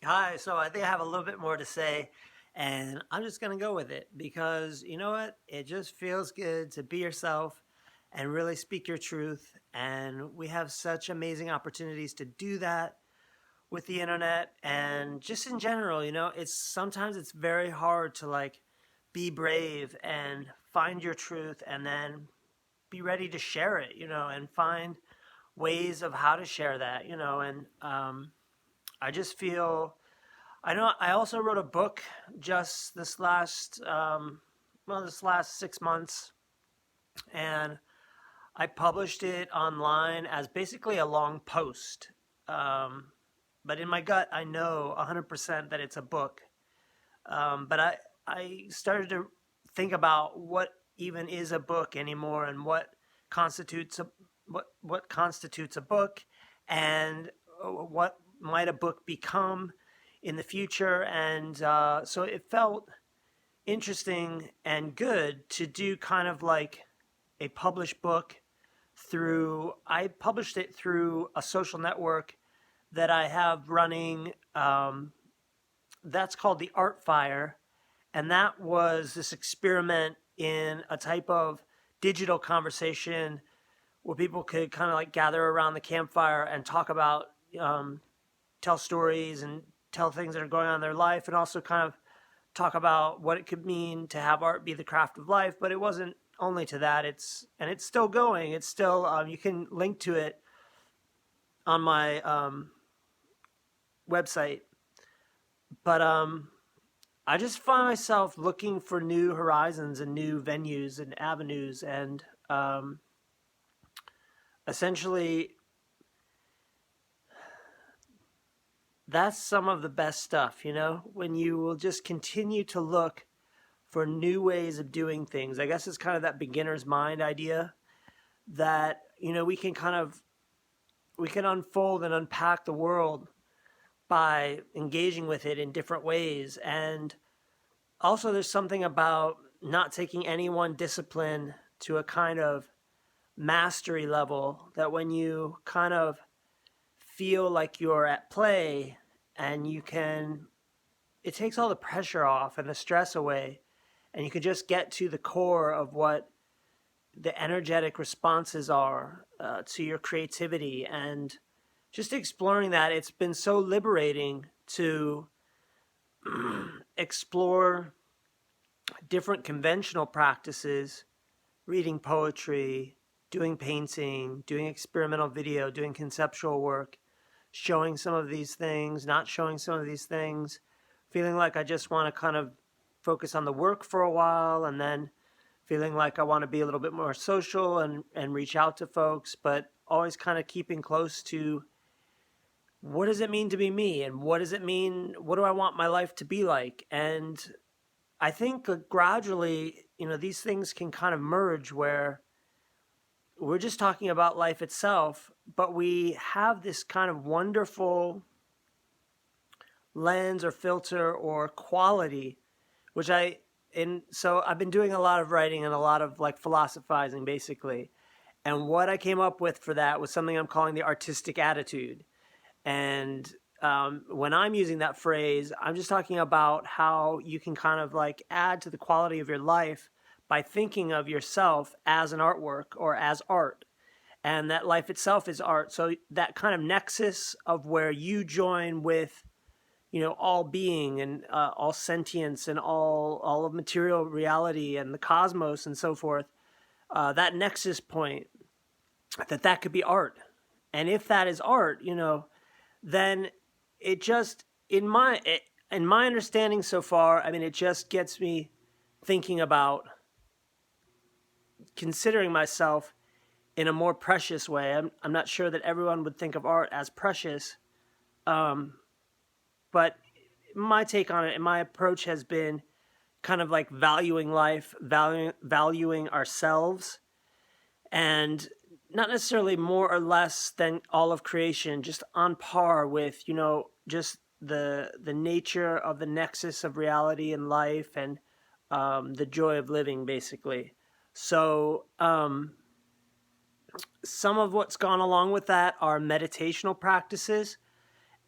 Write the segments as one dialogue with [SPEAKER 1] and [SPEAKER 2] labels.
[SPEAKER 1] Hi, so I think I have a little bit more to say, and I'm just going to go with it because you know what? It just feels good to be yourself and really speak your truth. And we have such amazing opportunities to do that with the internet and just in general, it's sometimes it's very hard to like be brave and find your truth and then be ready to share it, and find ways of how to share that, and I just feel I know I also wrote a book just this last 6 months, and I published it online as basically a long post. Um, but in my gut, I know 100% that it's a book. But I started to think about what even is a book anymore and constitutes a what constitutes a book and what might a book become in the future. And so it felt interesting and good to do kind of like a published book through, I published it through a social network that I have running. That's called the Art Fire. And that was this experiment in a type of digital conversation where people could kind of like gather around the campfire and talk about, tell stories and tell things that are going on in their life, and also kind of talk about what it could mean to have art be the craft of life. But it wasn't only to that. It's still going. It's still you can link to it on my website. But I just find myself looking for new horizons and new venues and avenues, and essentially that's some of the best stuff, when you will just continue to look for new ways of doing things. I guess it's kind of that beginner's mind idea that, we can unfold and unpack the world by engaging with it in different ways. And also, there's something about not taking any one discipline to a kind of mastery level that when you kind of feel like you're at play and it takes all the pressure off and the stress away, and you can just get to the core of what the energetic responses are to your creativity. And just exploring that, it's been so liberating to explore different conventional practices, reading poetry, doing painting, doing experimental video, doing conceptual work, showing some of these things, not showing some of these things, feeling like I just want to kind of focus on the work for a while, and then feeling like I want to be a little bit more social and reach out to folks, but always kind of keeping close to what does it mean to be me, and what does it mean, what do I want my life to be like. And I think gradually, these things can kind of merge where we're just talking about life itself, but we have this kind of wonderful lens or filter or quality, which so I've been doing a lot of writing and a lot of like philosophizing basically. And what I came up with for that was something I'm calling the artistic attitude. And when I'm using that phrase, I'm just talking about how you can kind of like add to the quality of your life by thinking of yourself as an artwork or as art, and that life itself is art. So that kind of nexus of where you join with, all being and all sentience and all of material reality and the cosmos and so forth, that nexus point, that could be art. And if that is art, then it just in my understanding so far, I mean, it just gets me thinking about considering myself in a more precious way. I'm not sure that everyone would think of art as precious, but my take on it and my approach has been kind of like valuing life, valuing ourselves, and not necessarily more or less than all of creation, just on par with, just the nature of the nexus of reality and life, and the joy of living, basically. So some of what's gone along with that are meditational practices.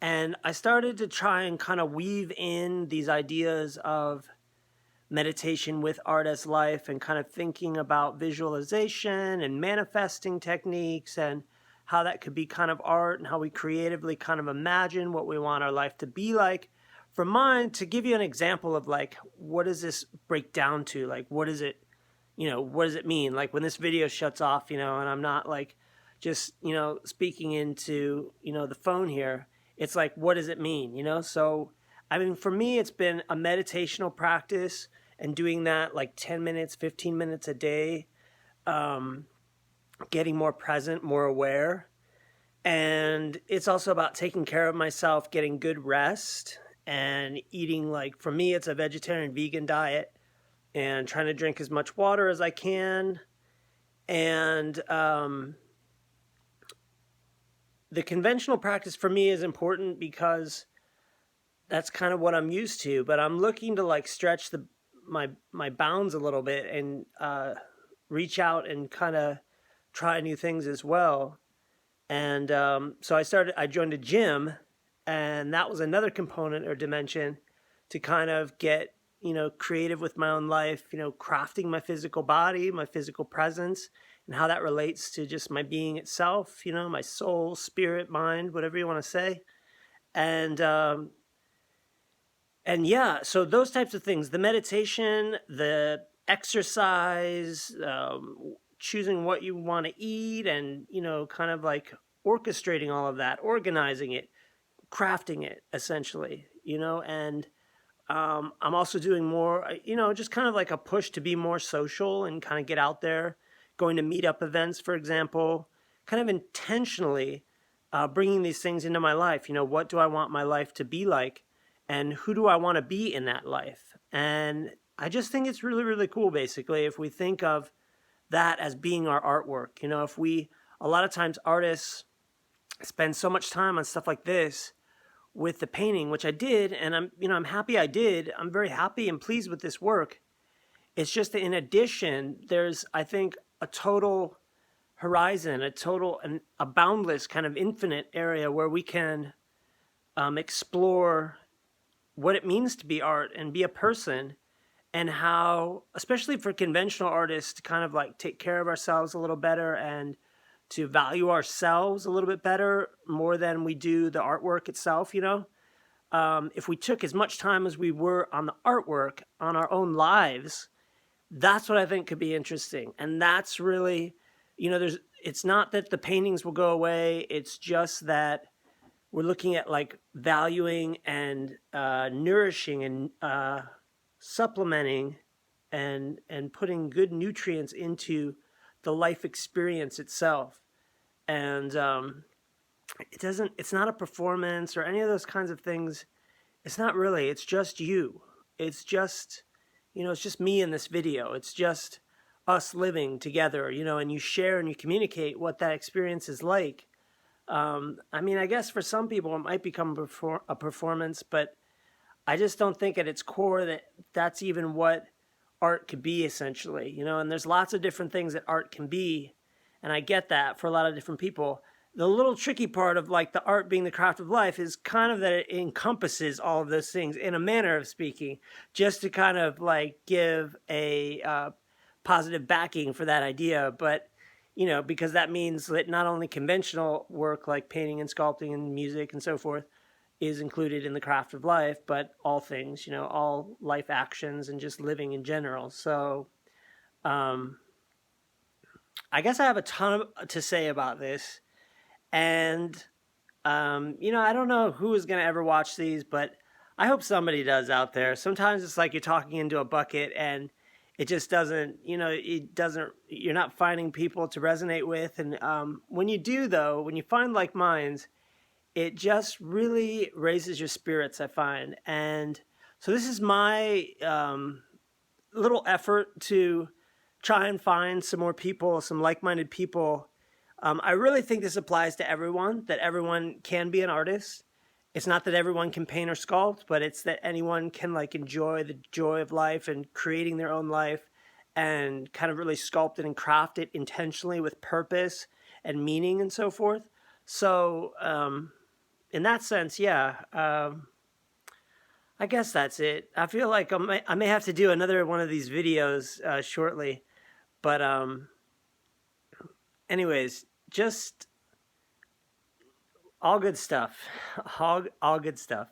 [SPEAKER 1] And I started to try and kind of weave in these ideas of meditation with art as life, and kind of thinking about visualization and manifesting techniques, and how that could be kind of art, and how we creatively kind of imagine what we want our life to be like. For mine, to give you an example of like, what does this break down to? Like, what is it, what does it mean? Like when this video shuts off, and I'm not like just, speaking into, the phone here, it's like, what does it mean? So, I mean, for me, it's been a meditational practice, and doing that like 10 minutes, 15 minutes a day, getting more present, more aware. And it's also about taking care of myself, getting good rest, and eating, like, for me, it's a vegetarian vegan diet, and trying to drink as much water as I can. And the conventional practice for me is important because that's kind of what I'm used to, but I'm looking to like stretch my bounds a little bit, and reach out and kind of try new things as well. And so I joined a gym, and that was another component or dimension to kind of get, creative with my own life, crafting my physical body, my physical presence, and how that relates to just my being itself, my soul, spirit, mind, whatever you want to say. And yeah, so those types of things, the meditation, the exercise, choosing what you want to eat, and, kind of like orchestrating all of that, organizing it, crafting it, essentially, and I'm also doing more, just kind of like a push to be more social and kind of get out there, going to meetup events, for example, kind of intentionally bringing these things into my life. What do I want my life to be like? And who do I want to be in that life? And I just think it's really, really cool, basically, if we think of that as being our artwork. A lot of times artists spend so much time on stuff like this with the painting, which I did, and I'm happy I did. I'm very happy and pleased with this work. It's just that in addition, there's, I think, a total horizon, a boundless kind of infinite area where we can explore what it means to be art and be a person, and how, especially for conventional artists, to kind of like take care of ourselves a little better, and to value ourselves a little bit better, more than we do the artwork itself. If we took as much time as we were on the artwork, on our own lives, that's what I think could be interesting. And that's really, it's not that the paintings will go away. It's just that we're looking at like valuing and nourishing and supplementing and putting good nutrients into the life experience itself. And it's not a performance or any of those kinds of things. It's not really. It's just you. It's just, it's just me in this video. It's just us living together, and you share and you communicate what that experience is like. I mean, I guess for some people it might become a performance, but I just don't think at its core that that's even what art could be, essentially, and there's lots of different things that art can be. And I get that for a lot of different people. The little tricky part of like the art being the craft of life is kind of that it encompasses all of those things in a manner of speaking, just to kind of like give a positive backing for that idea. But because that means that not only conventional work like painting and sculpting and music and so forth is included in the craft of life, but all things, all life actions and just living in general. So I guess I have a ton to say about this. And, I don't know who is going to ever watch these, but I hope somebody does out there. Sometimes it's like you're talking into a bucket, and it just doesn't, you're not finding people to resonate with. And when you do, though, when you find like minds, it just really raises your spirits, I find. And so this is my little effort to try and find some more people, some like-minded people. I really think this applies to everyone, that everyone can be an artist. It's not that everyone can paint or sculpt, but it's that anyone can like enjoy the joy of life and creating their own life, and kind of really sculpt it and craft it intentionally with purpose and meaning and so forth. So in that sense, yeah. I guess that's it. I feel like I may have to do another one of these videos shortly. But anyways, just all good stuff. All good stuff.